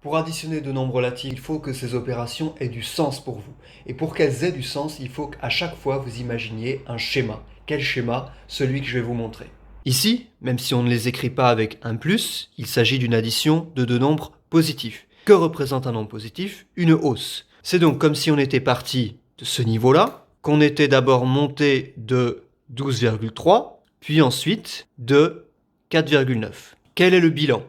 Pour additionner deux nombres relatifs, il faut que ces opérations aient du sens pour vous. Et pour qu'elles aient du sens, il faut qu'à chaque fois vous imaginiez un schéma. Quel schéma? Celui que je vais vous montrer. Ici, même si on ne les écrit pas avec un plus, il s'agit d'une addition de deux nombres positifs. Que représente un nombre positif? Une hausse. C'est donc comme si on était parti de ce niveau-là, qu'on était d'abord monté de 12,3, puis ensuite de 4,9. Quel est le bilan?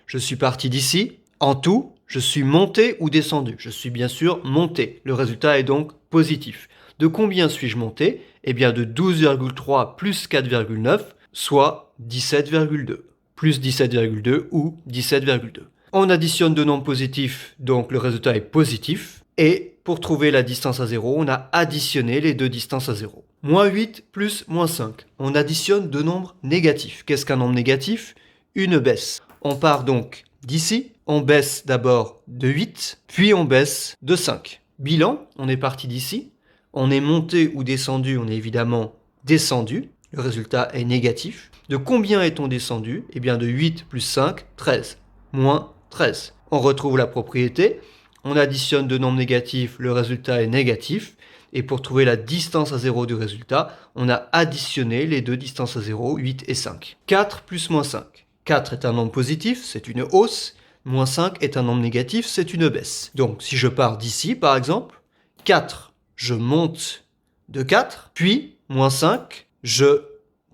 Je suis parti d'ici. En tout, je suis monté ou descendu. Je suis bien sûr monté. Le résultat est donc positif. De combien suis-je monté? Eh bien de 12,3 plus 4,9, soit 17,2. Plus 17,2 ou 17,2. On additionne deux nombres positifs, donc le résultat est positif. Et pour trouver la distance à 0, on a additionné les deux distances à 0. Moins 8 plus moins 5. On additionne deux nombres négatifs. Qu'est-ce qu'un nombre négatif? Une baisse. On part donc d'ici, on baisse d'abord de 8, puis on baisse de 5. Bilan, on est parti d'ici, on est monté ou descendu, on est évidemment descendu, le résultat est négatif. De combien est-on descendu? Eh bien de 8 plus 5, 13, moins 13. On retrouve la propriété, on additionne deux nombres négatifs, le résultat est négatif. Et pour trouver la distance à 0 du résultat, on a additionné les deux distances à 0, 8 et 5. 4 plus moins 5. 4 est un nombre positif, c'est une hausse. Moins 5 est un nombre négatif, c'est une baisse. Donc si je pars d'ici, par exemple, 4, je monte de 4, puis moins 5, je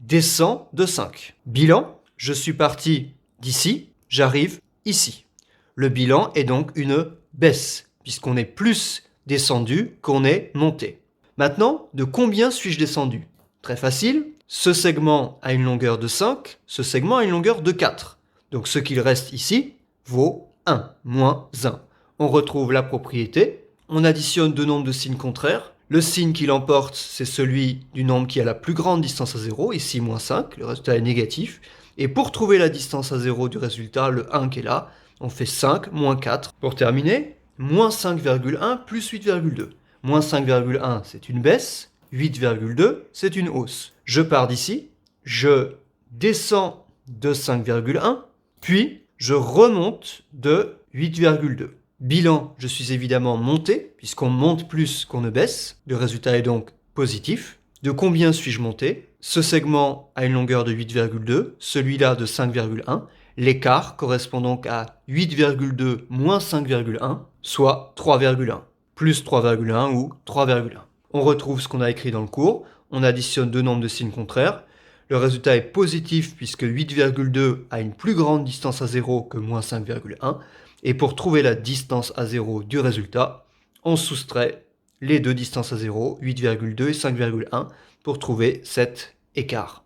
descends de 5. Bilan, je suis parti d'ici, j'arrive ici. Le bilan est donc une baisse, puisqu'on est plus descendu qu'on est monté. Maintenant, de combien suis-je descendu? Très facile. Ce segment a une longueur de 5, ce segment a une longueur de 4. Donc ce qu'il reste ici vaut 1, moins 1. On retrouve la propriété, on additionne deux nombres de signes contraires. Le signe qui l'emporte, c'est celui du nombre qui a la plus grande distance à 0, ici moins 5, le résultat est négatif. Et pour trouver la distance à 0 du résultat, le 1 qui est là, on fait 5 moins 4. Pour terminer, moins 5,1 plus 8,2. Moins 5,1, c'est une baisse. 8,2, c'est une hausse. Je pars d'ici, je descends de 5,1, puis je remonte de 8,2. Bilan, je suis évidemment monté, puisqu'on monte plus qu'on ne baisse. Le résultat est donc positif. De combien suis-je monté? Ce segment a une longueur de 8,2, celui-là de 5,1. L'écart correspond donc à 8,2 moins 5,1, soit 3,1. Plus 3,1 ou 3,1. On retrouve ce qu'on a écrit dans le cours, on additionne deux nombres de signes contraires. Le résultat est positif puisque 8,2 a une plus grande distance à 0 que moins 5,1. Et pour trouver la distance à 0 du résultat, on soustrait les deux distances à 0, 8,2 et 5,1, pour trouver cet écart.